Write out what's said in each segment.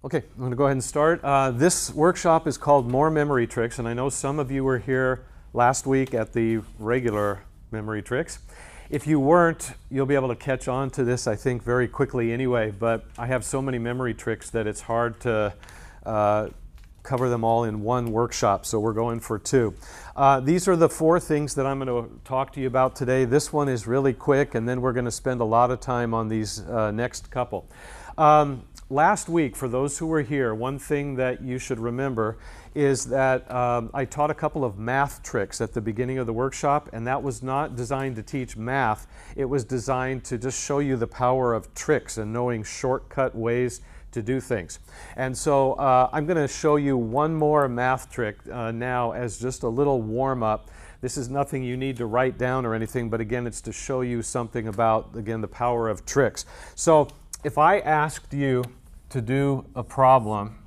Okay, I'm going to go ahead and start. This workshop is called More Memory Tricks, and I know some of you were here last week at the regular memory tricks. If you weren't, you'll be able to catch on to this, I think, very quickly anyway, but I have so many memory tricks that it's hard to cover them all in one workshop, so we're going for two. These are the four things that I'm going to talk to you about today. This one is really quick, and then we're going to spend a lot of time on these next couple. Last week, for those who were here, one thing that you should remember is that I taught a couple of math tricks at the beginning of the workshop, and that was not designed to teach math. It was designed to just show you the power of tricks and knowing shortcut ways to do things. And so I'm going to show you one more math trick now as just a little warm-up. This is nothing you need to write down or anything, but again, it's to show you something about, again, the power of tricks. So if I asked you to do a problem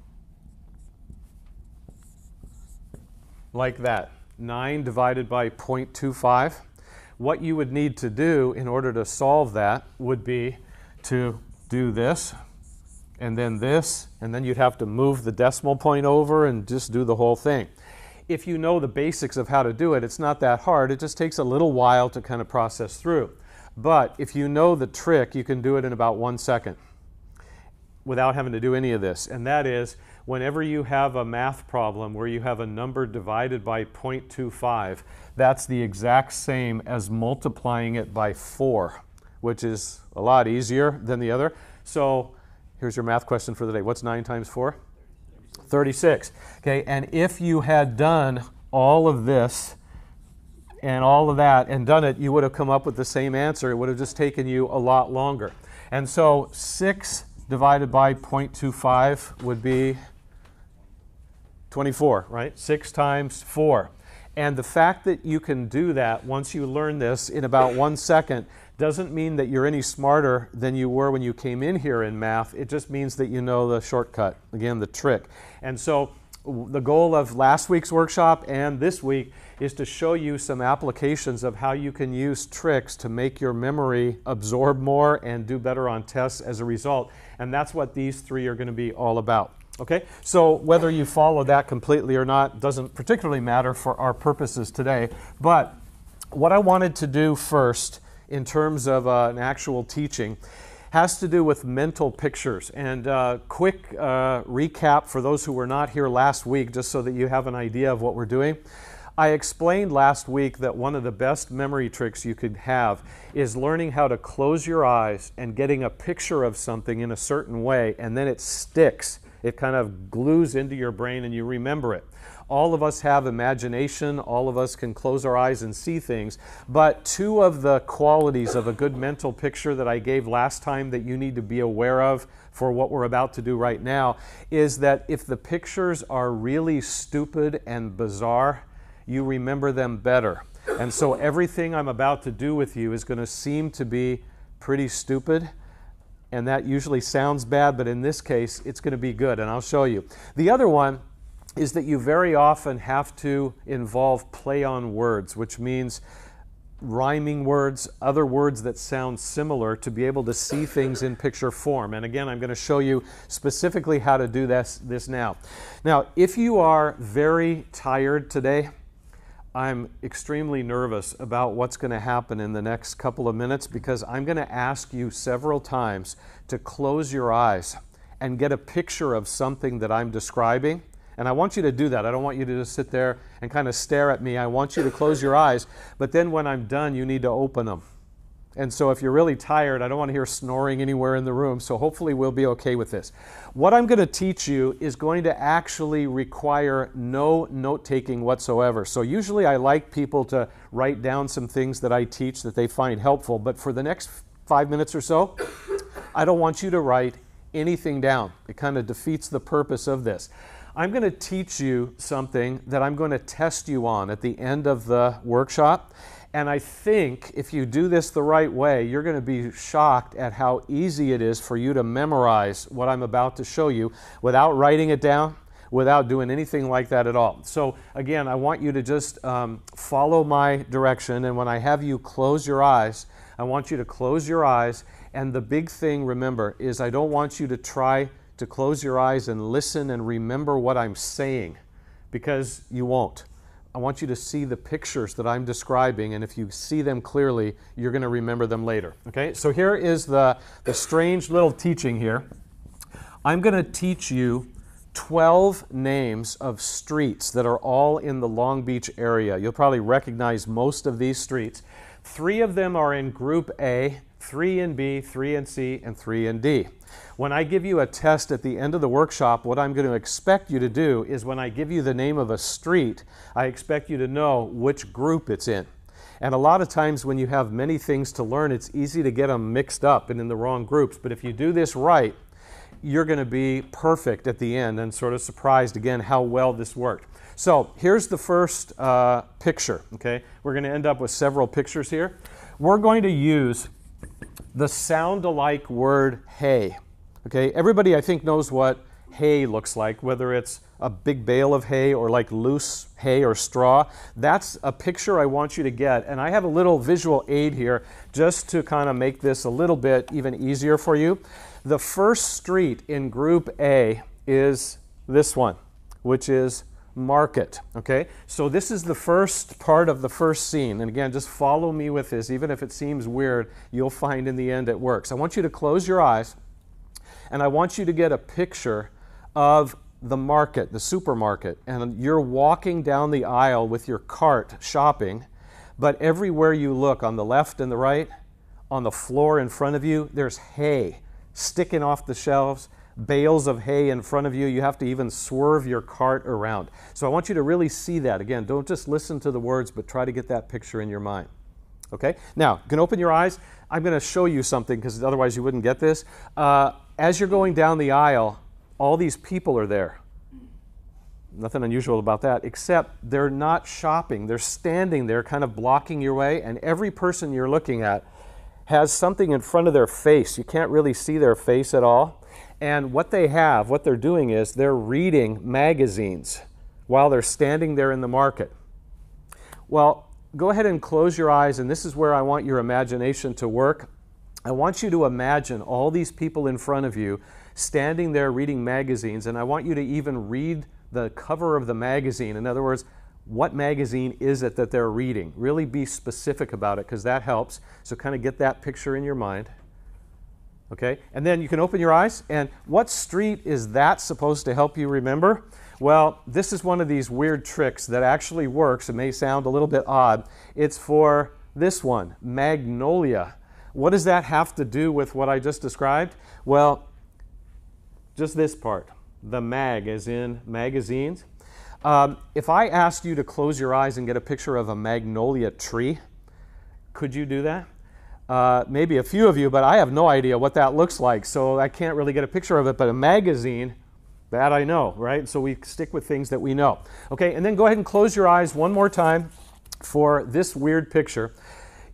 like that, 9 divided by 0.25, what you would need to do in order to solve that would be to do this, and then you'd have to move the decimal point over and just do the whole thing. If you know the basics of how to do it, it's not that hard. It just takes a little while to kind of process through. But if you know the trick, you can do it in about 1 second without having to do any of this. And that is, whenever you have a math problem where you have a number divided by 0.25, that's the exact same as multiplying it by 4, which is a lot easier than the other. So here's your math question for the day. What's 9 times 4? 36. Okay, and if you had done all of this and all of that and done it, you would have come up with the same answer. It would have just taken you a lot longer. And so 6 divided by 0.25 would be 24, right? 6 times 4. And the fact that you can do that once you learn this in about 1 second doesn't mean that you're any smarter than you were when you came in here in math. It just means that you know the shortcut, again, the trick. And so the goal of last week's workshop and this week is to show you some applications of how you can use tricks to make your memory absorb more and do better on tests as a result. And that's what these three are going to be all about. Okay, so whether you follow that completely or not doesn't particularly matter for our purposes today. But what I wanted to do first in terms of an actual teaching has to do with mental pictures. And quick recap for those who were not here last week, just so that you have an idea of what we're doing. I explained last week that one of the best memory tricks you could have is learning how to close your eyes and getting a picture of something in a certain way, and then it sticks. It kind of glues into your brain and you remember it. All of us have imagination. All of us can close our eyes and see things. But two of the qualities of a good mental picture that I gave last time that you need to be aware of for what we're about to do right now is that if the pictures are really stupid and bizarre, you remember them better. And so everything I'm about to do with you is going to seem to be pretty stupid. And that usually sounds bad, but in this case, it's going to be good, and I'll show you. The other one is that you very often have to involve play on words, which means rhyming words, other words that sound similar to be able to see things in picture form. And again, I'm going to show you specifically how to do this now. Now, if you are very tired today, I'm extremely nervous about what's going to happen in the next couple of minutes because I'm going to ask you several times to close your eyes and get a picture of something that I'm describing. And I want you to do that. I don't want you to just sit there and kind of stare at me. I want you to close your eyes, but then when I'm done, you need to open them. And so if you're really tired, I don't want to hear snoring anywhere in the room, so hopefully we'll be okay with this. What I'm going to teach you is going to actually require no note-taking whatsoever. So usually I like people to write down some things that I teach that they find helpful, but for the next 5 minutes or so, I don't want you to write anything down. It kind of defeats the purpose of this. I'm going to teach you something that I'm going to test you on at the end of the workshop. And I think if you do this the right way, you're going to be shocked at how easy it is for you to memorize what I'm about to show you without writing it down, without doing anything like that at all. So again, I want you to just follow my direction. And when I have you close your eyes, I want you to close your eyes. And the big thing, remember, is I don't want you to try to close your eyes and listen and remember what I'm saying, because you won't. I want you to see the pictures that I'm describing, and if you see them clearly, you're going to remember them later. Okay, so here is the strange little teaching here. I'm going to teach you 12 names of streets that are all in the Long Beach area. You'll probably recognize most of these streets. 3 of them are in Group A, 3 in B, 3 in C, and 3 in D. When I give you a test at the end of the workshop, what I'm going to expect you to do is when I give you the name of a street, I expect you to know which group it's in. And a lot of times when you have many things to learn, it's easy to get them mixed up and in the wrong groups. But if you do this right, you're going to be perfect at the end and sort of surprised again how well this worked. So here's the first picture. Okay, we're going to end up with several pictures here. We're going to use the sound-alike word hay. Okay, everybody I think knows what hay looks like, whether it's a big bale of hay or like loose hay or straw. That's a picture I want you to get, and I have a little visual aid here just to kind of make this a little bit even easier for you. The first street in Group A is this one, which is Market. Okay, so this is the first part of the first scene, and again, just follow me with this. Even if it seems weird, you'll find in the end it works. I want you to close your eyes, and I want you to get a picture of the market, the supermarket, and you're walking down the aisle with your cart shopping, but everywhere you look, on the left and the right, on the floor in front of you, there's hay sticking off the shelves, bales of hay in front of you. You have to even swerve your cart around. So I want you to really see that. Again, don't just listen to the words, but try to get that picture in your mind. Okay? Now, you can open your eyes. I'm going to show you something because otherwise you wouldn't get this. As you're going down the aisle, all these people are there. Nothing unusual about that, except they're not shopping. They're standing there kind of blocking your way, and every person you're looking at has something in front of their face. You can't really see their face at all. And what they're doing is they're reading magazines while they're standing there in the market. Well, go ahead and close your eyes, and this is where I want your imagination to work. I want you to imagine all these people in front of you standing there reading magazines, and I want you to even read the cover of the magazine. In other words, what magazine is it that they're reading? Really be specific about it, because that helps. So kind of get that picture in your mind. Okay, and then you can open your eyes, and what street is that supposed to help you remember? Well, this is one of these weird tricks that actually works. It may sound a little bit odd. It's for this one, Magnolia. What does that have to do with what I just described? Well, just this part, the mag as in magazines. If I asked you to close your eyes and get a picture of a magnolia tree, could you do that? Maybe a few of you, but I have no idea what that looks like, so I can't really get a picture of it. But a magazine, that I know, right? So we stick with things that we know. Okay, and then go ahead and close your eyes one more time for this weird picture.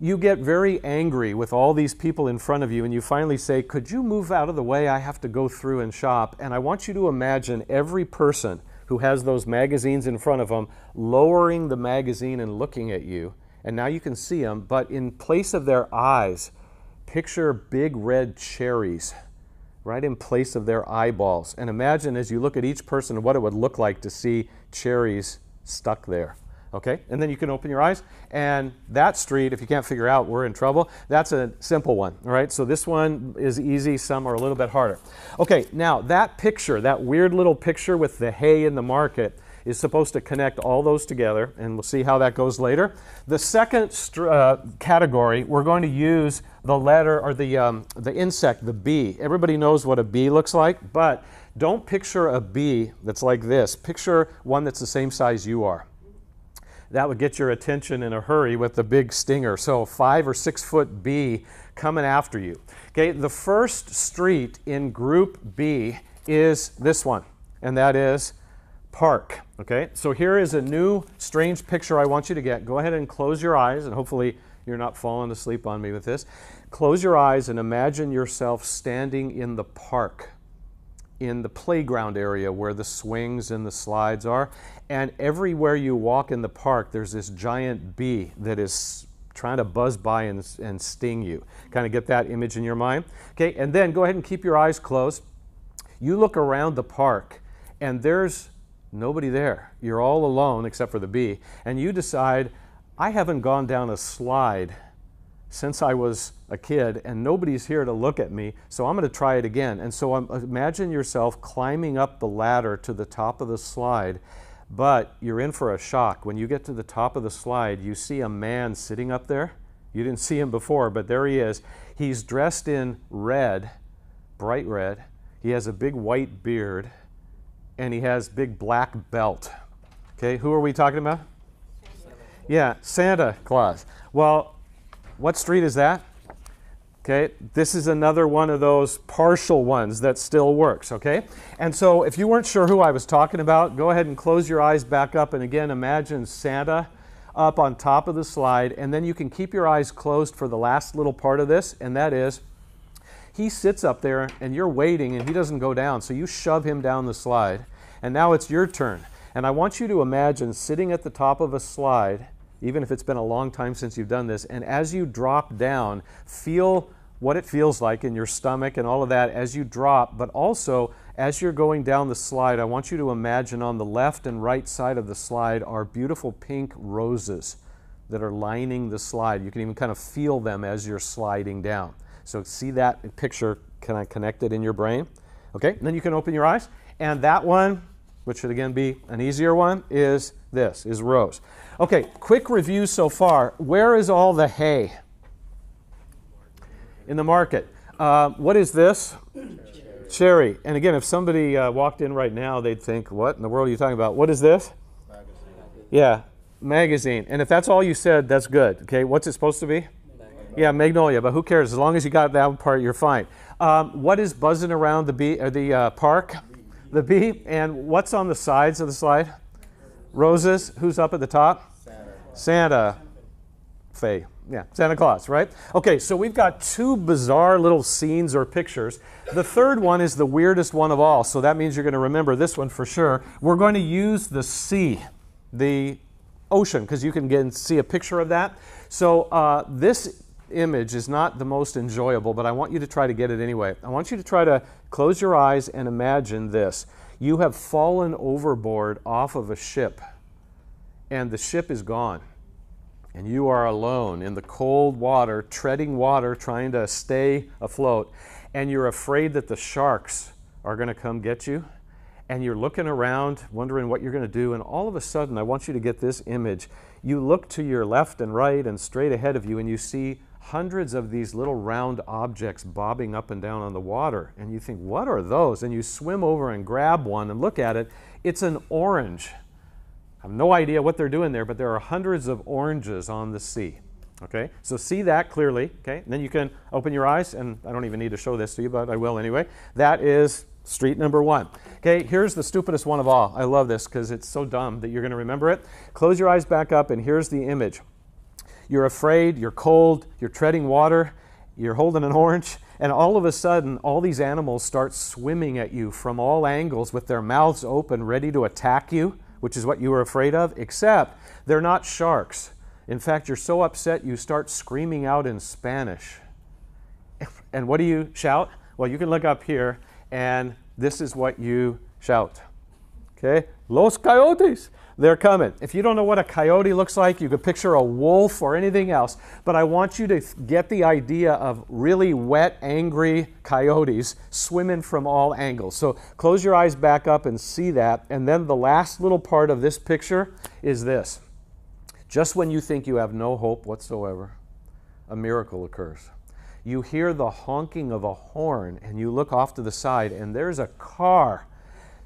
You get very angry with all these people in front of you, and you finally say, could you move out of the way? I have to go through and shop. And I want you to imagine every person who has those magazines in front of them lowering the magazine and looking at you. And now you can see them, but in place of their eyes, picture big red cherries right in place of their eyeballs. And imagine as you look at each person what it would look like to see cherries stuck there. Okay, and then you can open your eyes, and that street, if you can't figure out, we're in trouble. That's a simple one, all right? So this one is easy, some are a little bit harder. Okay, now that picture, that weird little picture with the hay in the market, is supposed to connect all those together, and we'll see how that goes later. The second category, we're going to use the letter, or the insect, the bee. Everybody knows what a bee looks like, but don't picture a bee that's like this. Picture one that's the same size you are. That would get your attention in a hurry with the big stinger. So 5 or 6 foot bee coming after you. Okay, the first street in Group B is this one, and that is Park. Okay, so here is a new strange picture I want you to get. Go ahead and close your eyes, and hopefully you're not falling asleep on me with this. Close your eyes and imagine yourself standing in the park, in the playground area where the swings and the slides are. And everywhere you walk in the park, there's this giant bee that is trying to buzz by and sting you. Kind of get that image in your mind. Okay, and then go ahead and keep your eyes closed. You look around the park and there's nobody there. You're all alone except for the bee. And you decide, I haven't gone down a slide since I was a kid and nobody's here to look at me, so I'm going to try it again. And so imagine yourself climbing up the ladder to the top of the slide, but you're in for a shock. When you get to the top of the slide, you see a man sitting up there. You didn't see him before, but there he is. He's dressed in red, bright red. He has a big white beard, and he has big black belt. Okay, who are we talking about? Yeah, Santa Claus. Well, what street is that? Okay, this is another one of those partial ones that still works, okay? And so if you weren't sure who I was talking about, go ahead and close your eyes back up and again imagine Santa up on top of the slide, and then you can keep your eyes closed for the last little part of this, and that is he sits up there and you're waiting and he doesn't go down, so you shove him down the slide, and now it's your turn. And I want you to imagine sitting at the top of a slide, even if it's been a long time since you've done this, and as you drop down, feel what it feels like in your stomach and all of that as you drop, but also as you're going down the slide, I want you to imagine on the left and right side of the slide are beautiful pink roses that are lining the slide. You can even kind of feel them as you're sliding down. So see that picture kind of connected in your brain? Okay, and then you can open your eyes, and that one, which should again be an easier one, is this, is rose. Okay, quick review so far. Where is all the hay? In the market. What is this? Cherry. And again, if somebody walked in right now, they'd think, what in the world are you talking about? What is this? Magazine. Yeah, magazine. And if that's all you said, that's good. Okay, what's it supposed to be? Magnolia. Yeah, magnolia, but who cares? As long as you got that part, you're fine. What is buzzing around the bee, or the park? The bee. And what's on the sides of the slide? Roses. Who's up at the top? Santa. Faye. Yeah, Santa Claus, right? Okay, so we've got two bizarre little scenes or pictures. The third one is the weirdest one of all, so that means you're going to remember this one for sure. We're going to use the sea, the ocean, because you can see a picture of that. So this image is not the most enjoyable, but I want you to try to get it anyway. I want you to try to close your eyes and imagine this. You have fallen overboard off of a ship, and the ship is gone. And you are alone in the cold water, treading water, trying to stay afloat. And you're afraid that the sharks are going to come get you. And you're looking around, wondering what you're going to do. And all of a sudden, I want you to get this image. You look to your left and right and straight ahead of you, and you see hundreds of these little round objects bobbing up and down on the water. And you think, what are those? And you swim over and grab one and look at it. It's an orange. I have no idea what they're doing there, but there are hundreds of oranges on the sea. Okay, so see that clearly. Okay, and then you can open your eyes, and I don't even need to show this to you, but I will anyway. That is street number one. Okay, here's the stupidest one of all. I love this because it's so dumb that you're going to remember it. Close your eyes back up, and here's the image. You're afraid, you're cold, you're treading water, you're holding an orange, and all of a sudden, all these animals start swimming at you from all angles with their mouths open, ready to attack you, which is what you were afraid of, except they're not sharks. In fact, you're so upset you start screaming out in Spanish. And what do you shout? Well, you can look up here, and this is what you shout. Okay? Los coyotes! They're coming. If you don't know what a coyote looks like, you could picture a wolf or anything else. But I want you to get the idea of really wet, angry coyotes swimming from all angles. So close your eyes back up and see that. And then the last little part of this picture is this. Just when you think you have no hope whatsoever, a miracle occurs. You hear the honking of a horn, and you look off to the side, and there's a car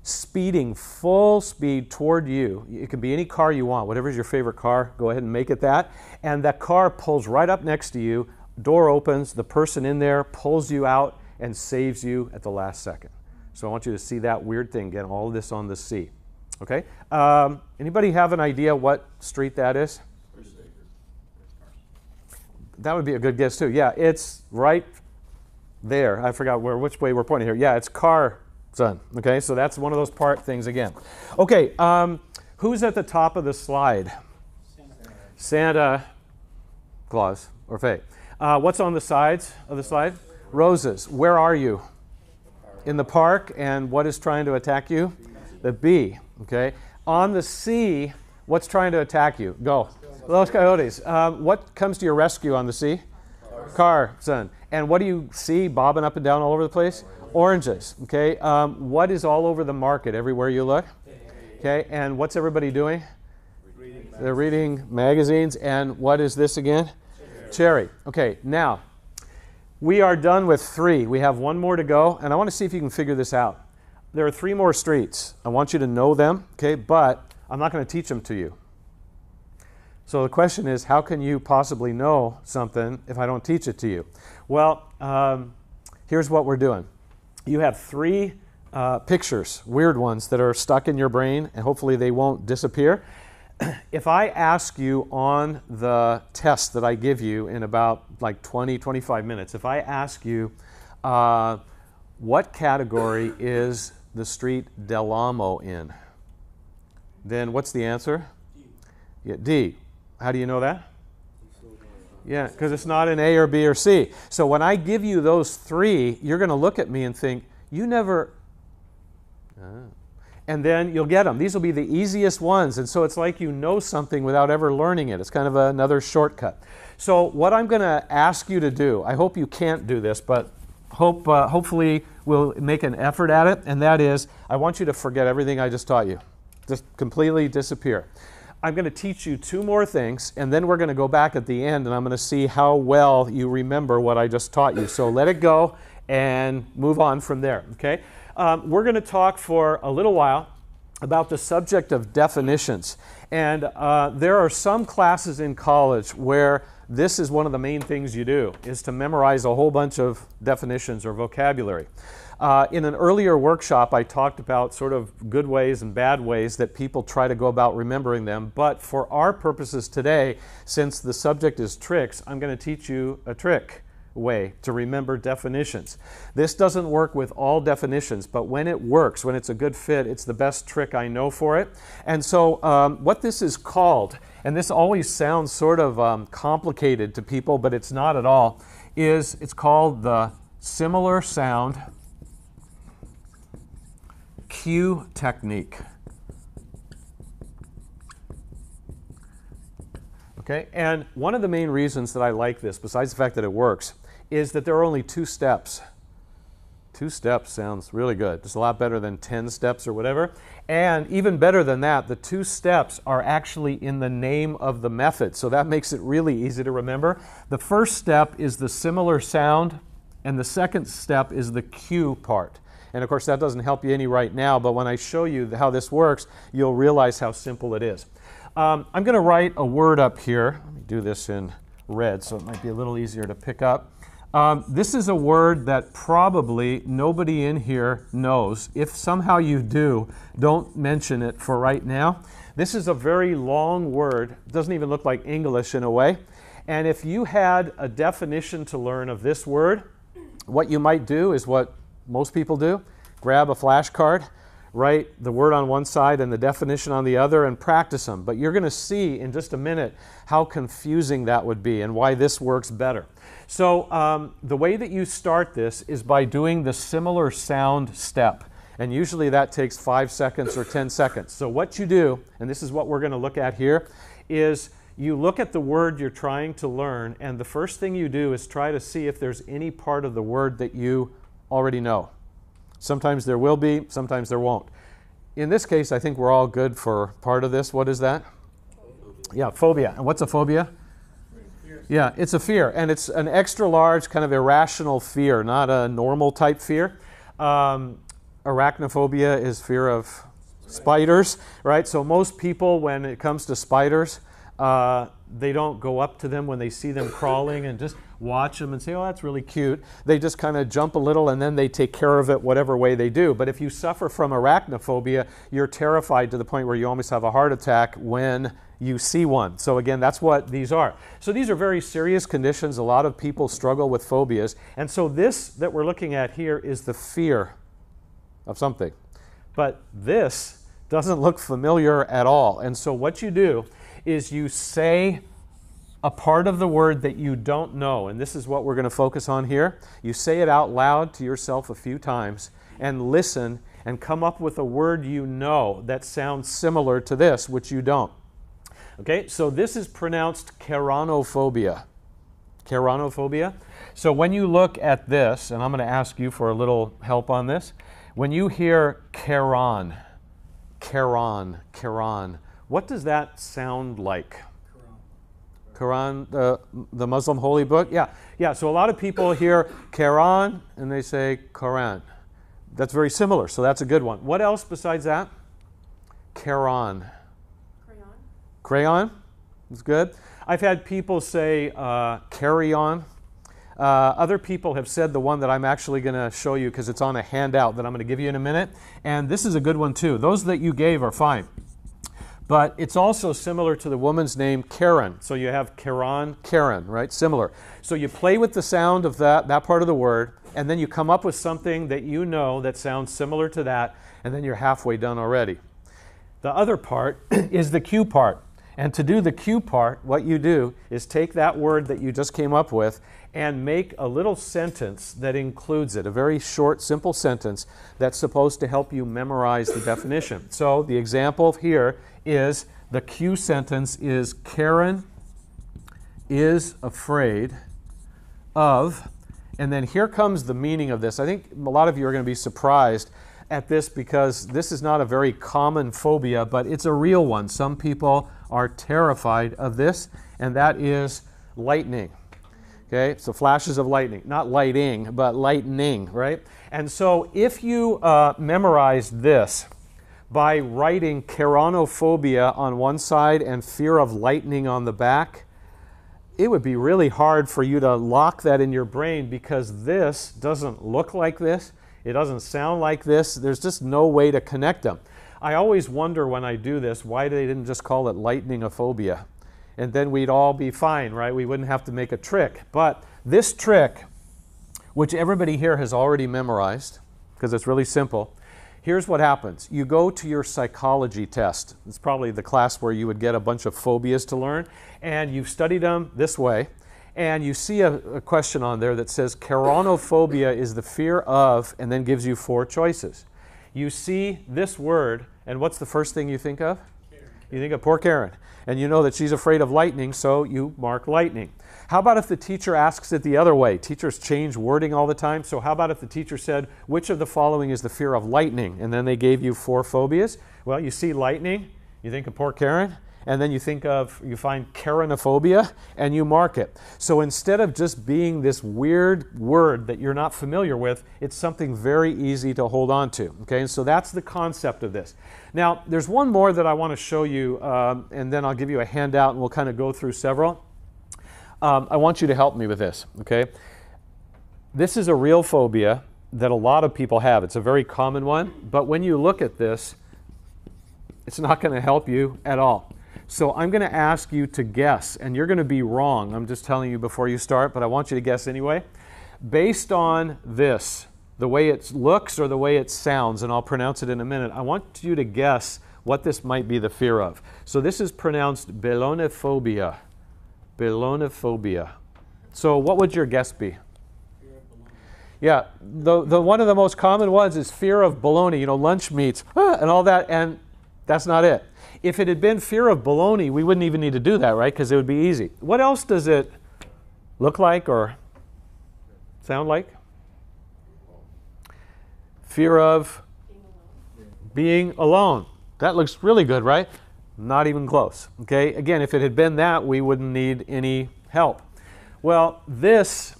speeding full speed toward you. It can be any car you want. Whatever's your favorite car, go ahead and make it that. And that car pulls right up next to you. Door opens, the person in there pulls you out and saves you at the last second. So I want you to see that weird thing, get all of this on the sea. Okay? Anybody have an idea what street that is? That would be a good guess too. Yeah, it's right there. I forgot which way we're pointing here. Yeah, it's Carson. Okay, so that's one of those part things again. Okay, who's at the top of the slide? Santa Claus or Faye. What's on the sides of the slide? Roses. Where are you? In the park, and what is trying to attack you? The bee. Okay. On the sea, what's trying to attack you? Go. Los Coyotes. What comes to your rescue on the sea? Car, son. And what do you see bobbing up and down all over the place? Oranges. Okay. What is all over the market everywhere you look? Okay. And what's everybody doing? They're reading magazines. And what is this again? Cherry. Okay. Now, we are done with 3. We have 1 more to go, and I want to see if you can figure this out. There are 3 more streets. I want you to know them, okay? But I'm not going to teach them to you. So the question is, how can you possibly know something if I don't teach it to you? Well, here's what we're doing. You have 3 pictures, weird ones, that are stuck in your brain, and hopefully they won't disappear. If I ask you on the test that I give you in about like 20, 25 minutes, if I ask you what category is the street Del Amo in, then what's the answer? D. Yeah, D. How do you know that? Yeah, because it's not in A or B or C. So when I give you those 3, you're going to look at me and think, you never... And then you'll get them. These will be the easiest ones. And so it's like you know something without ever learning it. It's kind of another shortcut. So what I'm going to ask you to do, I hope you can't do this, but hopefully we'll make an effort at it. And that is, I want you to forget everything I just taught you. Just completely disappear. I'm going to teach you 2 more things, and then we're going to go back at the end, and I'm going to see how well you remember what I just taught you. So let it go and move on from there, okay? We're going to talk for a little while about the subject of definitions. And there are some classes in college where this is one of the main things you do, is to memorize a whole bunch of definitions or vocabulary. In an earlier workshop, I talked about sort of good ways and bad ways that people try to go about remembering them. But for our purposes today, since the subject is tricks, I'm going to teach you a trick way to remember definitions. This doesn't work with all definitions, but when it works, when it's a good fit, it's the best trick I know for it. And so what this is called, and this always sounds sort of complicated to people, but it's not at all, is it's called the similar sound cue technique. Okay, and one of the main reasons that I like this, besides the fact that it works, is that there are only 2 steps. 2 steps sounds really good. It's a lot better than 10 steps or whatever. And even better than that, the 2 steps are actually in the name of the method. So that makes it really easy to remember. The first step is the similar sound, and the second step is the cue part. And of course, that doesn't help you any right now, but when I show you how this works, you'll realize how simple it is. I'm going to write a word up here. Let me do this in red so it might be a little easier to pick up. This is a word that probably nobody in here knows. If somehow you do, don't mention it for right now. This is a very long word. It doesn't even look like English in a way. And if you had a definition to learn of this word, what you might do is what most people do. Grab a flashcard, write the word on one side and the definition on the other, and practice them. But you're going to see in just a minute how confusing that would be and why this works better. So the way that you start this is by doing the similar sound step. And usually that takes 5 seconds or 10 seconds. So what you do, and this is what we're going to look at here, is you look at the word you're trying to learn, and the first thing you do is try to see if there's any part of the word that you already know. Sometimes there will be, sometimes there won't. In this case, I think we're all good for part of this. What is that? Yeah, phobia. And what's a phobia? Yeah, it's a fear, and it's an extra large kind of irrational fear, not a normal type fear. Arachnophobia is fear of spiders, right? So most people, when it comes to spiders, they don't go up to them when they see them crawling and just watch them and say, oh, that's really cute. They just kind of jump a little and then they take care of it whatever way they do. But if you suffer from arachnophobia, you're terrified to the point where you almost have a heart attack when you see one. So again, that's what these are. So these are very serious conditions. A lot of people struggle with phobias. And so this that we're looking at here is the fear of something. But this doesn't look familiar at all. And so what you do is you say a part of the word that you don't know, and this is what we're going to focus on here. You say it out loud to yourself a few times, and listen and come up with a word you know that sounds similar to this, which you don't. Okay, so this is pronounced keranophobia. Keranophobia. So when you look at this, and I'm going to ask you for a little help on this, when you hear keran, what does that sound like? Quran, the Muslim holy book? Yeah. So a lot of people hear Quran and they say Quran. That's very similar, so that's a good one. What else besides that? Quran. Crayon is good. I've had people say carry on. Other people have said the one that I'm actually going to show you because it's on a handout that I'm going to give you in a minute. And this is a good one too. Those that you gave are fine. But it's also similar to the woman's name, Karen. So you have Karen, right? Similar. So you play with the sound of that part of the word, and then you come up with something that you know that sounds similar to that, and then you're halfway done already. The other part is the cue part. And to do the cue part, what you do is take that word that you just came up with and make a little sentence that includes it, a very short, simple sentence that's supposed to help you memorize the definition. So the example here is the cue sentence is Karen is afraid of, and then here comes the meaning of this. I think a lot of you are going to be surprised at this because this is not a very common phobia, but it's a real one. Some people are terrified of this, and that is lightning. Okay, so flashes of lightning, not lighting, but lightning, right? And so if you memorize this by writing keranophobia on one side and fear of lightning on the back, it would be really hard for you to lock that in your brain because this doesn't look like this. It doesn't sound like this. There's just no way to connect them. I always wonder when I do this why they didn't just call it lightningophobia. And then we'd all be fine, right? We wouldn't have to make a trick. But this trick, which everybody here has already memorized, because it's really simple, here's what happens. You go to your psychology test. It's probably the class where you would get a bunch of phobias to learn. And you've studied them this way. And you see a question on there that says keranophobia is the fear of, and then gives you 4 choices. You see this word, and what's the first thing you think of? Karen. You think of poor Karen. And you know that she's afraid of lightning, so you mark lightning. How about if the teacher asks it the other way? Teachers change wording all the time. So how about if the teacher said, which of the following is the fear of lightning? And then they gave you 4 phobias. Well, you see lightning, you think of poor Karen, and then you find keranophobia, and you mark it. So instead of just being this weird word that you're not familiar with, it's something very easy to hold on to. Okay, and so that's the concept of this. Now, there's one more that I want to show you, and then I'll give you a handout, and we'll kind of go through several. I want you to help me with this, okay? This is a real phobia that a lot of people have. It's a very common one, but when you look at this, it's not going to help you at all. So I'm going to ask you to guess, and you're going to be wrong. I'm just telling you before you start, but I want you to guess anyway. Based on this, the way it looks or the way it sounds, and I'll pronounce it in a minute, I want you to guess what this might be the fear of. So this is pronounced belonophobia. Belonophobia. So what would your guess be? Fear of bologna. Yeah, the one of the most common ones is fear of bologna, you know, lunch meats, and all that, and that's not it. If it had been fear of bologna, we wouldn't even need to do that, right? Because it would be easy. What else does it look like or sound like? Fear of being alone. That looks really good, right? Not even close. Okay, again, if it had been that, we wouldn't need any help. Well, this,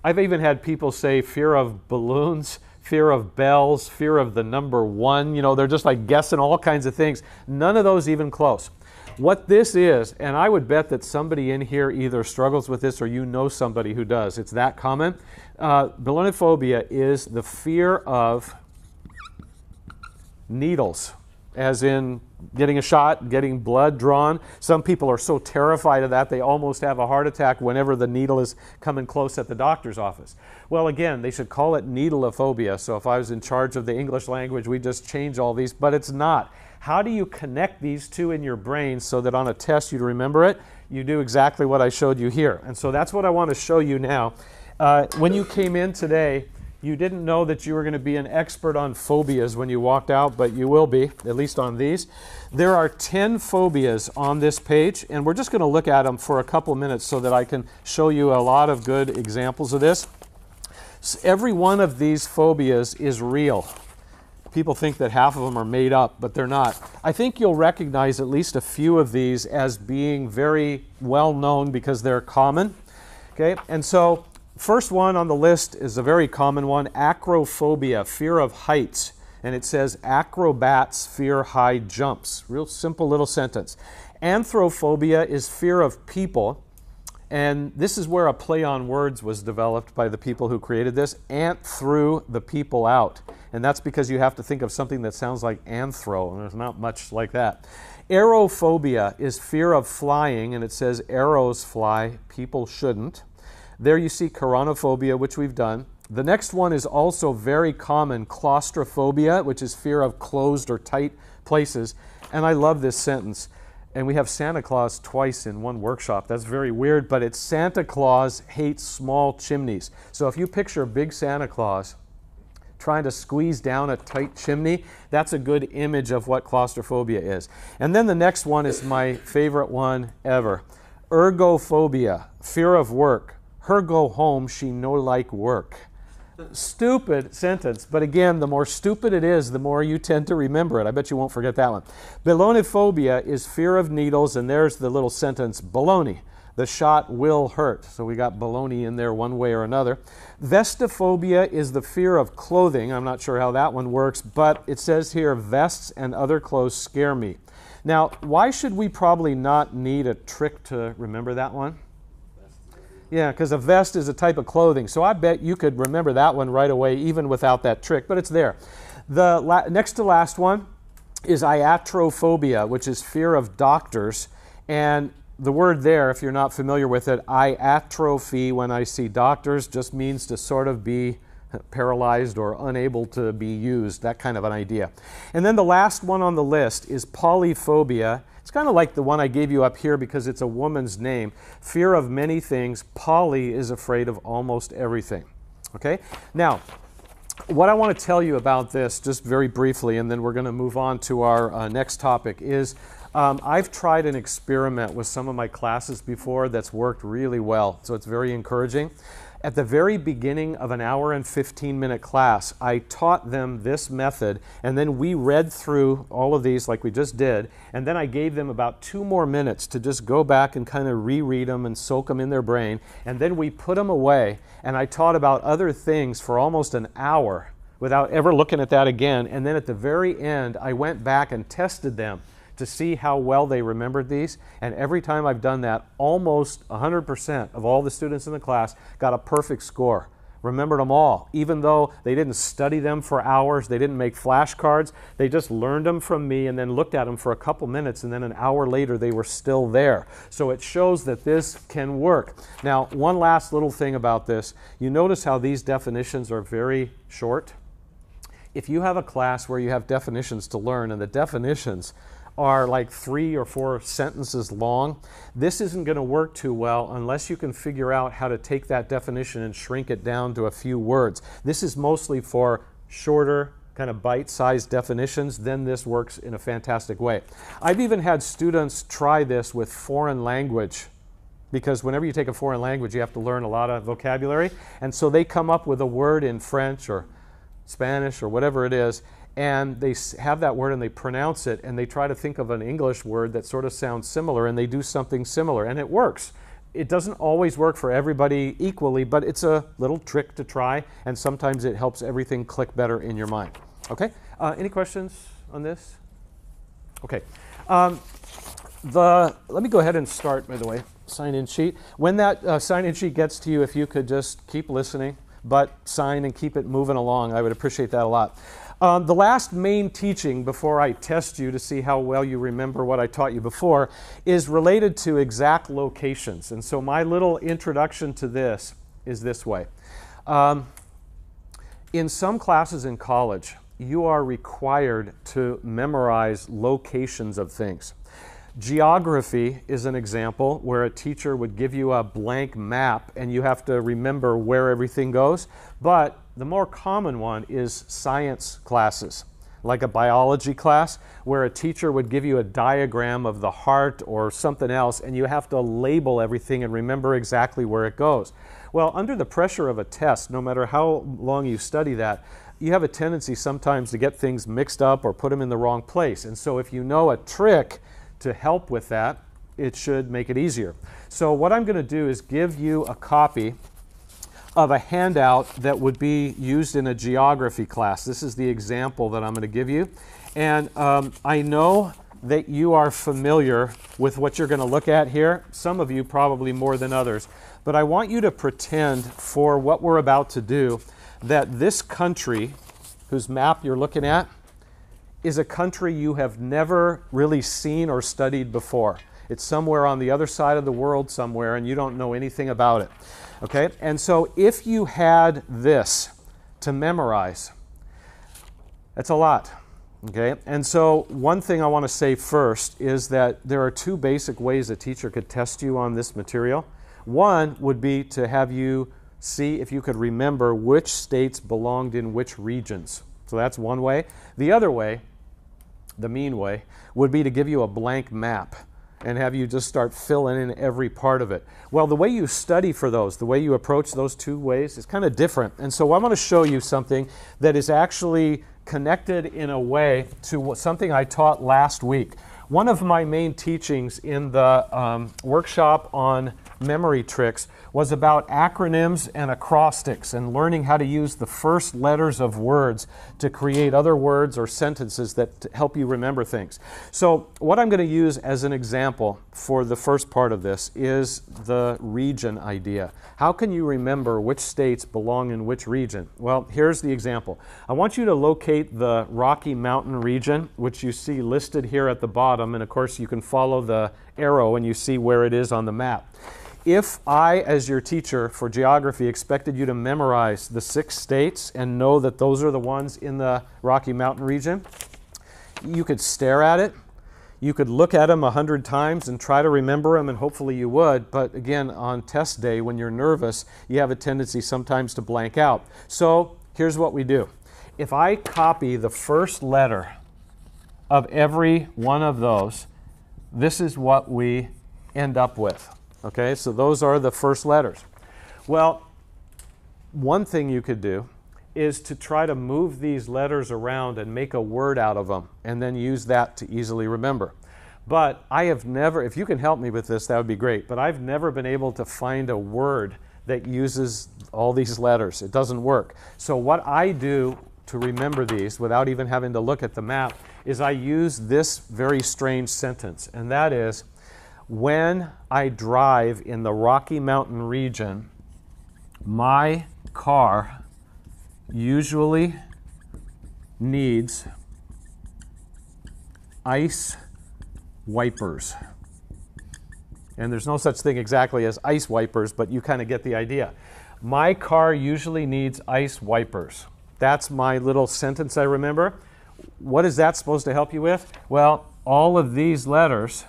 I've even had people say fear of balloons, fear of bells, fear of the number 1. You know, they're just like guessing all kinds of things. None of those even close. What this is, and I would bet that somebody in here either struggles with this or you know somebody who does. It's that common. Belonophobia is the fear of needles, as in getting a shot, getting blood drawn. Some people are so terrified of that they almost have a heart attack whenever the needle is coming close at the doctor's office. Well, again, they should call it needleophobia. So if I was in charge of the English language, we'd just change all these, but it's not. How do you connect these two in your brain so that on a test you'd remember it? You do exactly what I showed you here. And so that's what I want to show you now. When you came in today, You didn't know that you were going to be an expert on phobias when you walked out, but you will be, at least on these. There are 10 phobias on this page, and we're just going to look at them for a couple minutes so that I can show you a lot of good examples of this. So every one of these phobias is real. People think that half of them are made up, but they're not. I think you'll recognize at least a few of these as being very well known because they're common. Okay, and so first one on the list is a very common one, acrophobia, fear of heights. And it says acrobats fear high jumps. Real simple little sentence. Anthrophobia is fear of people. And this is where a play on words was developed by the people who created this. Ant threw the people out. And that's because you have to think of something that sounds like anthro, and there's not much like that. Aerophobia is fear of flying, and it says arrows fly, people shouldn't. There you see chronophobia, which we've done. The next one is also very common, claustrophobia, which is fear of closed or tight places. And I love this sentence. And we have Santa Claus twice in one workshop. That's very weird, but it's Santa Claus hates small chimneys. So if you picture a big Santa Claus trying to squeeze down a tight chimney, that's a good image of what claustrophobia is. And then the next one is my favorite one ever. Ergophobia, fear of work. Her go home, she no like work. Stupid sentence, but again, the more stupid it is, the more you tend to remember it. I bet you won't forget that one. Ballonophobia is fear of needles, and there's the little sentence, baloney. The shot will hurt. So we got baloney in there one way or another. Vestophobia is the fear of clothing. I'm not sure how that one works, but it says here, vests and other clothes scare me. Now, why should we probably not need a trick to remember that one? Yeah, because a vest is a type of clothing. So I bet you could remember that one right away, even without that trick, but it's there. The next to last one is iatrophobia, which is fear of doctors. And the word there, if you're not familiar with it, iatrophy, when I see doctors, just means to sort of be paralyzed or unable to be used, that kind of an idea. And then the last one on the list is polyphobia. It's kind of like the one I gave you up here because it's a woman's name. Fear of many things. Polly is afraid of almost everything. Okay? Now, what I want to tell you about this, just very briefly, and then we're going to move on to our next topic, is I've tried an experiment with some of my classes before that's worked really well, so it's very encouraging. At the very beginning of an hour and 15-minute class, I taught them this method, and then we read through all of these like we just did, and then I gave them about 2 more minutes to just go back and kind of reread them and soak them in their brain, and then we put them away, and I taught about other things for almost an hour without ever looking at that again, and then at the very end, I went back and tested them to see how well they remembered these. And every time I've done that, almost 100% of all the students in the class got a perfect score. Remembered them all, even though they didn't study them for hours, they didn't make flashcards, they just learned them from me and then looked at them for a couple minutes, and then an hour later they were still there. So it shows that this can work. Now, one last little thing about this. You notice how these definitions are very short? If you have a class where you have definitions to learn, and the definitions are like 3 or 4 sentences long, this isn't going to work too well unless you can figure out how to take that definition and shrink it down to a few words. This is mostly for shorter, kind of bite-sized definitions. Then this works in a fantastic way. I've even had students try this with foreign language, because whenever you take a foreign language, you have to learn a lot of vocabulary. And so they come up with a word in French or Spanish or whatever it is, and they have that word and they pronounce it, and they try to think of an English word that sort of sounds similar, and they do something similar, and it works. It doesn't always work for everybody equally, but it's a little trick to try, and sometimes it helps everything click better in your mind. Okay? Any questions on this? Okay. Let me go ahead and start, by the way, sign-in sheet. When that sign-in sheet gets to you, if you could just keep listening, but sign and keep it moving along, I would appreciate that a lot. The last main teaching before I test you to see how well you remember what I taught you before is related to exact locations. And so my little introduction to this is this way. In some classes in college, you are required to memorize locations of things. Geography is an example where a teacher would give you a blank map and you have to remember where everything goes. But the more common one is science classes, like a biology class where a teacher would give you a diagram of the heart or something else and you have to label everything and remember exactly where it goes. Well, under the pressure of a test, no matter how long you study that, you have a tendency sometimes to get things mixed up or put them in the wrong place. And so if you know a trick to help with that, it should make it easier. So what I'm going to do is give you a copy of a handout that would be used in a geography class. This is the example that I'm going to give you. And I know that you are familiar with what you're going to look at here. Some of you probably more than others. But I want you to pretend for what we're about to do that this country, whose map you're looking at, is a country you have never really seen or studied before. It's somewhere on the other side of the world somewhere and you don't know anything about it. Okay? And so if you had this to memorize, that's a lot. Okay? And so one thing I want to say first is that there are two basic ways a teacher could test you on this material. One would be to have you see if you could remember which states belonged in which regions. So that's one way. The other way, the mean way, would be to give you a blank map and have you just start filling in every part of it. Well, the way you study for those, the way you approach those two ways is kind of different. And so I want to show you something that is actually connected in a way to something I taught last week. One of my main teachings in the workshop on memory tricks was about acronyms and acrostics and learning how to use the first letters of words to create other words or sentences that help you remember things. So what I'm going to use as an example for the first part of this is the region idea. How can you remember which states belong in which region? Well, here's the example. I want you to locate the Rocky Mountain region, which you see listed here at the bottom, and of course you can follow the arrow and you see where it is on the map. If I, as your teacher for geography, expected you to memorize the 6 states and know that those are the ones in the Rocky Mountain region, you could stare at it. You could look at them 100 times and try to remember them, and hopefully you would. But again, on test day, when you're nervous, you have a tendency sometimes to blank out. So here's what we do. If I copy the first letter of every one of those, this is what we end up with. Okay, so those are the first letters. Well, one thing you could do is to try to move these letters around and make a word out of them and then use that to easily remember. But I have never, if you can help me with this, that would be great, but I've never been able to find a word that uses all these letters. It doesn't work. So what I do to remember these without even having to look at the map is I use this very strange sentence, and that is, when I drive in the Rocky Mountain region, my car usually needs ice wipers. And there's no such thing exactly as ice wipers, but you kind of get the idea. My car usually needs ice wipers. That's my little sentence I remember. What is that supposed to help you with? Well, all of these letters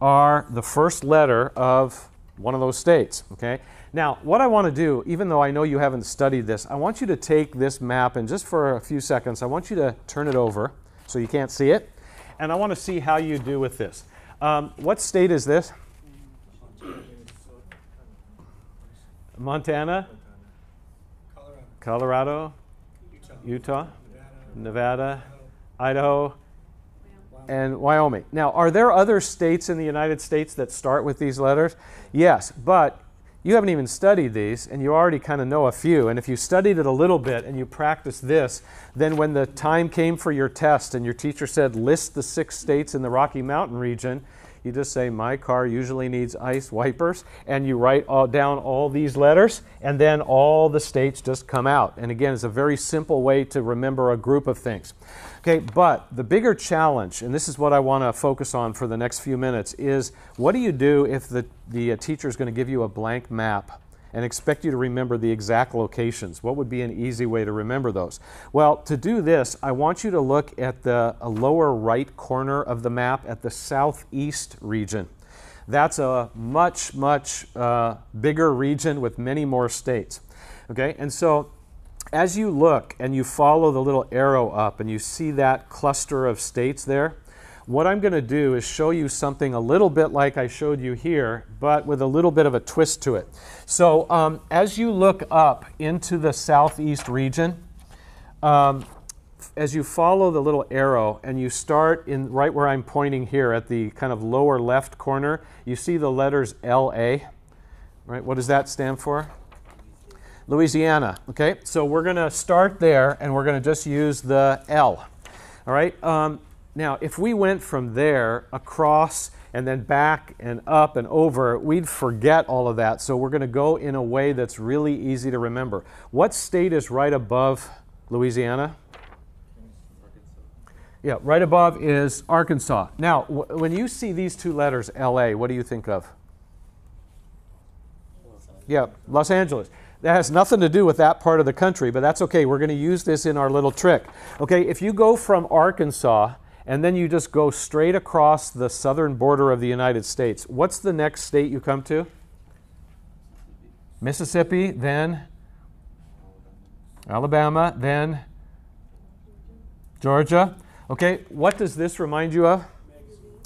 are the first letter of one of those states. Okay? Now, what I want to do, even though I know you haven't studied this, I want you to take this map and just for a few seconds, I want you to turn it over so you can't see it. And I want to see how you do with this. What state is this? Montana? Colorado? Utah? Nevada? Idaho? And Wyoming. Now, are there other states in the United States that start with these letters? Yes, but you haven't even studied these, and you already kind of know a few. And if you studied it a little bit and you practiced this, then when the time came for your test and your teacher said, list the 6 states in the Rocky Mountain region, you just say, my car usually needs ice wipers, and you write down all these letters, and then all the states just come out. And again, it's a very simple way to remember a group of things. Okay, but the bigger challenge, and this is what I want to focus on for the next few minutes, is what do you do if the teacher is going to give you a blank map and expect you to remember the exact locations. What would be an easy way to remember those? Well, to do this, I want you to look at the lower right corner of the map at the southeast region. That's a much, much bigger region with many more states. Okay, and so as you look and you follow the little arrow up and you see that cluster of states there, what I'm going to do is show you something a little bit like I showed you here, but with a little bit of a twist to it. So as you look up into the southeast region, as you follow the little arrow and you start in right where I'm pointing here at the kind of lower left corner, you see the letters LA, right? What does that stand for? Louisiana. Okay, so we're going to start there and we're going to just use the L. All right. Now, if we went from there across and then back and up and over, we'd forget all of that. So we're going to go in a way that's really easy to remember. What state is right above Louisiana? Yeah, right above is Arkansas. Now, when you see these two letters, LA, what do you think of? Yeah, Los Angeles. That has nothing to do with that part of the country, but that's okay. We're going to use this in our little trick. Okay, if you go from Arkansas and then you just go straight across the southern border of the United States, what's the next state you come to? Mississippi, then Alabama, then Georgia. Okay, what does this remind you of?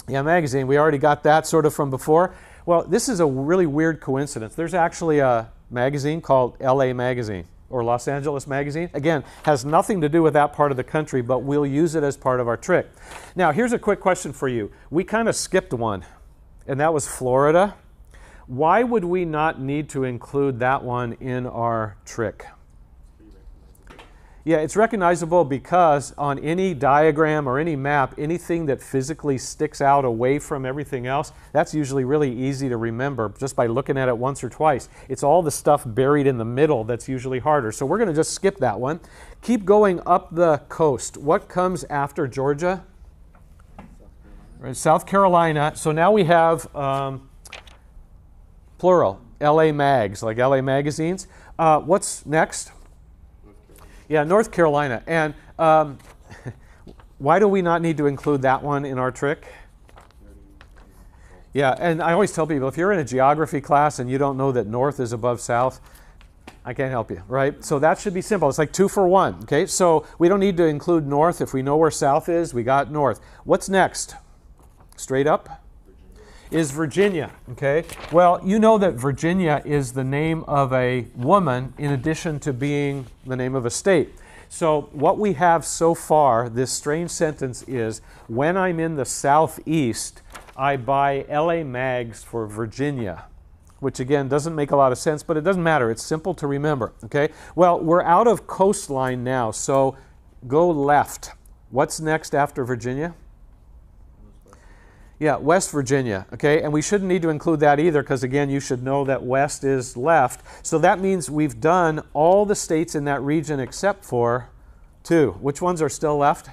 Yeah, magazine. We already got that sort of from before. Well, this is a really weird coincidence. There's actually a magazine called LA Magazine or Los Angeles Magazine. Again, has nothing to do with that part of the country, but we'll use it as part of our trick. Now, here's a quick question for you. We kind of skipped one, and that was Florida. Why would we not need to include that one in our trick? Yeah, it's recognizable because on any diagram or any map, anything that physically sticks out away from everything else, that's usually really easy to remember just by looking at it once or twice. It's all the stuff buried in the middle that's usually harder. So we're going to just skip that one. Keep going up the coast. What comes after Georgia? South Carolina. So now we have plural, LA Mags, like LA magazines. What's next? Yeah, North Carolina. And why do we not need to include that one in our trick? Yeah, and I always tell people, if you're in a geography class and you don't know that north is above south, I can't help you, right? So that should be simple. It's like 2 for 1, okay? So we don't need to include north. If we know where south is, we got north. What's next? Straight up? Is Virginia, okay? Well, you know that Virginia is the name of a woman in addition to being the name of a state. So what we have so far, this strange sentence is, when I'm in the southeast, I buy LA Mags for Virginia, which again doesn't make a lot of sense, but it doesn't matter. It's simple to remember, okay? Well, we're out of coastline now, so go left. What's next after Virginia? Yeah, West Virginia, okay? And we shouldn't need to include that either because, again, you should know that west is left. So that means we've done all the states in that region except for 2. Which ones are still left?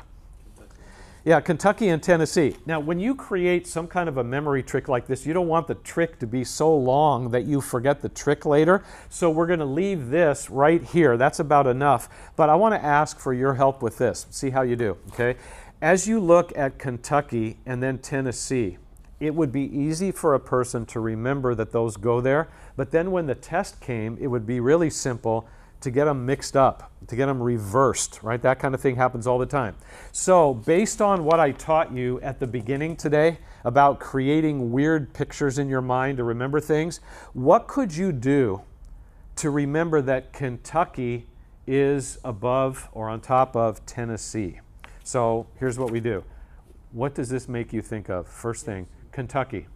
Yeah, Kentucky and Tennessee. Now, when you create some kind of a memory trick like this, you don't want the trick to be so long that you forget the trick later. So we're going to leave this right here. That's about enough. But I want to ask for your help with this. See how you do, okay? As you look at Kentucky and then Tennessee, it would be easy for a person to remember that those go there, but then when the test came, it would be really simple to get them mixed up, to get them reversed, right? That kind of thing happens all the time. So based on what I taught you at the beginning today about creating weird pictures in your mind to remember things, what could you do to remember that Kentucky is above or on top of Tennessee? So here's what we do. What does this make you think of? First thing, Kentucky.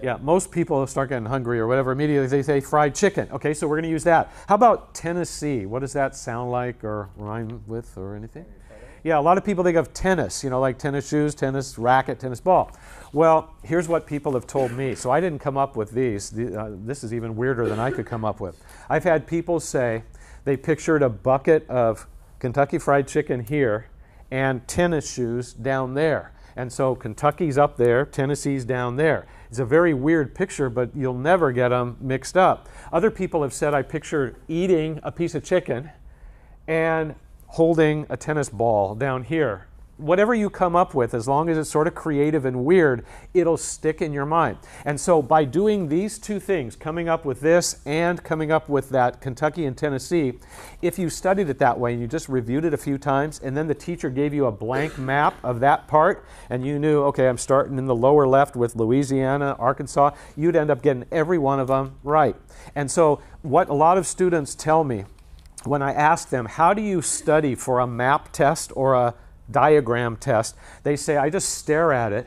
Yeah, most people start getting hungry or whatever, immediately they say fried chicken. Okay, so we're going to use that. How about Tennessee? What does that sound like or rhyme with or anything? Yeah, a lot of people think of tennis, you know, like tennis shoes, tennis racket, tennis ball. Well, here's what people have told me. So I didn't come up with these. This is even weirder than I could come up with. I've had people say they pictured a bucket of Kentucky Fried Chicken here and tennis shoes down there. And so Kentucky's up there, Tennessee's down there. It's a very weird picture, but you'll never get them mixed up. Other people have said I pictured eating a piece of chicken and holding a tennis ball down here. Whatever you come up with, as long as it's sort of creative and weird, it'll stick in your mind. And so by doing these two things, coming up with this and coming up with that Kentucky and Tennessee, if you studied it that way and you just reviewed it a few times and then the teacher gave you a blank map of that part and you knew, okay, I'm starting in the lower left with Louisiana, Arkansas, you'd end up getting every one of them right. And so what a lot of students tell me when I ask them, how do you study for a map test or a diagram test, they say, I just stare at it,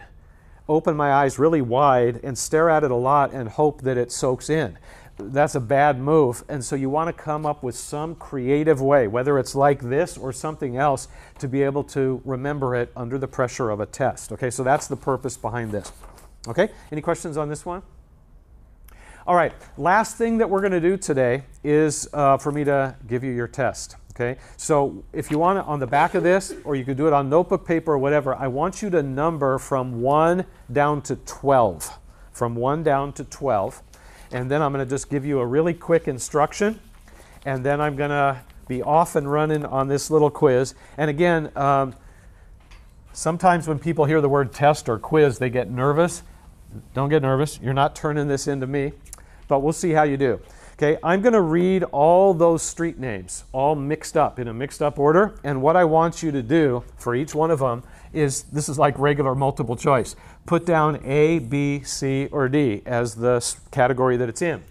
open my eyes really wide and stare at it a lot and hope that it soaks in. That's a bad move. And so you want to come up with some creative way, whether it's like this or something else, to be able to remember it under the pressure of a test. Okay, so that's the purpose behind this. Okay, any questions on this one? All right, last thing that we're going to do today is for me to give you your test. Okay, so if you want it on the back of this, or you could do it on notebook paper or whatever, I want you to number from 1 down to 12. From 1 down to 12. And then I'm going to just give you a really quick instruction. And then I'm going to be off and running on this little quiz. And again, sometimes when people hear the word test or quiz, they get nervous. Don't get nervous. You're not turning this into me. But we'll see how you do. Okay, I'm going to read all those street names, all mixed up in a mixed up order. And what I want you to do for each one of them is, this is like regular multiple choice. Put down A, B, C, or D as the category that it's in.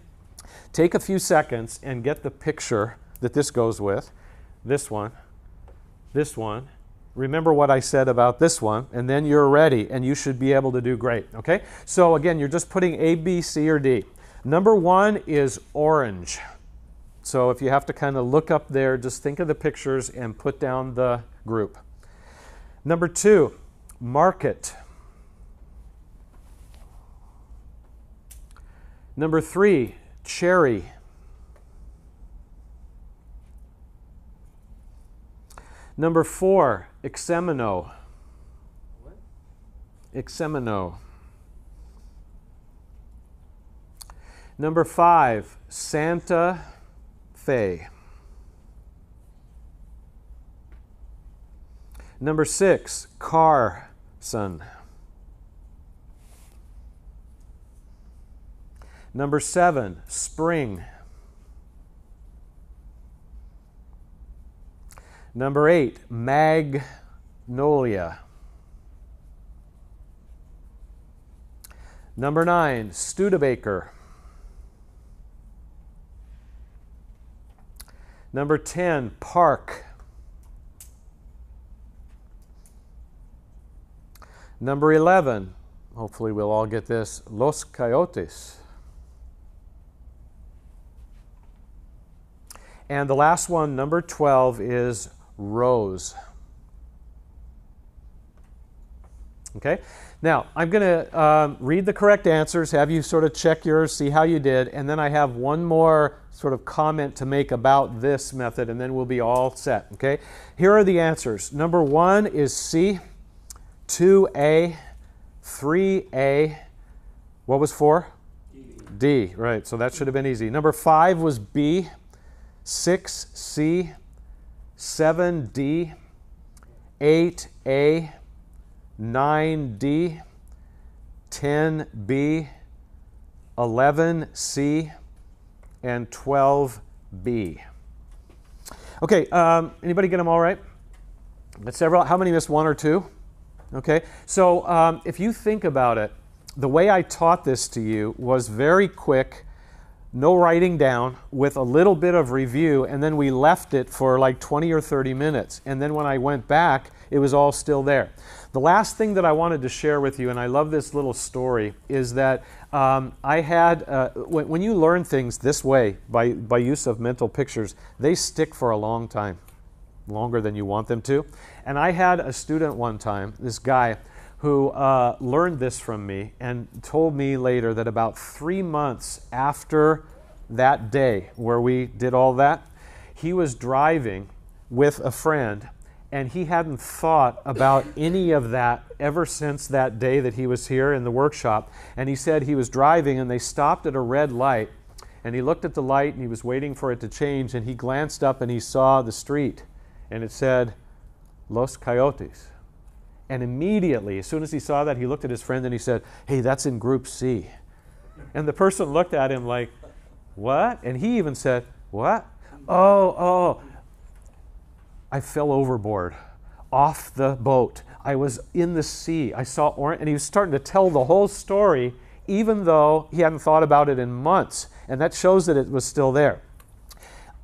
Take a few seconds and get the picture that this goes with. This one, this one. Remember what I said about this one, and then you're ready, and you should be able to do great. Okay, so again, you're just putting A, B, C, or D. Number 1 is orange. So if you have to kind of look up there, just think of the pictures and put down the group. Number 2, market. Number 3, cherry. Number 4, examino. What? Examino. Number 5, Santa Fe. Number 6, Carson. Number 7, Spring. Number 8, Magnolia. Number 9, Studebaker. Number 10, Park. Number 11, hopefully we'll all get this, Los Coyotes. And the last one, number 12, is Rose. Okay, now I'm going to read the correct answers, have you sort of check yours, see how you did, and then I have one more sort of comment to make about this method, and then we'll be all set. Okay, here are the answers. Number 1 is C, 2A, 3A, what was 4? D, right, so that should have been easy. Number 5 was B, 6C, 7D, 8A, 9D, 10B, 11C, and 12B. Okay, anybody get them all right? That's several. How many missed 1 or 2? Okay, so if you think about it, the way I taught this to you was very quick, no writing down, with a little bit of review, and then we left it for like 20 or 30 minutes. And then when I went back, it was all still there. The last thing that I wanted to share with you, and I love this little story, is that I had, when you learn things this way, by use of mental pictures, they stick for a long time, longer than you want them to. And I had a student one time, this guy, who learned this from me and told me later that about 3 months after that day where we did all that, he was driving with a friend And he hadn't thought about any of that ever since that day that he was here in the workshop. And he said he was driving and they stopped at a red light. And he looked at the light and he was waiting for it to change. And he glanced up and he saw the street. And it said, Los Coyotes. And immediately, as soon as he saw that, he looked at his friend and he said, hey, that's in Group C. And the person looked at him like, what? And he even said, what? Oh. I fell overboard, off the boat. I was in the sea. I saw orange, and he was starting to tell the whole story, even though he hadn't thought about it in months. And that shows that it was still there.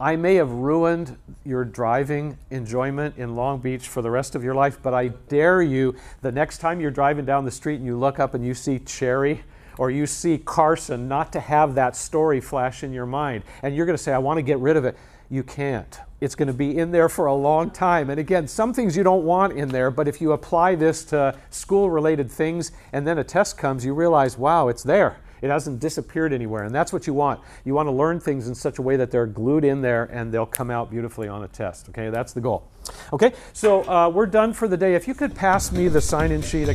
I may have ruined your driving enjoyment in Long Beach for the rest of your life, but I dare you, the next time you're driving down the street and you look up and you see Cherry or you see Carson, not to have that story flash in your mind. And you're going to say, I want to get rid of it. You can't. It's going to be in there for a long time. And again, some things you don't want in there, but if you apply this to school-related things and then a test comes, you realize, wow, it's there. It hasn't disappeared anywhere. And that's what you want. You want to learn things in such a way that they're glued in there and they'll come out beautifully on a test. Okay, that's the goal. Okay, so we're done for the day. If you could pass me the sign-in sheet.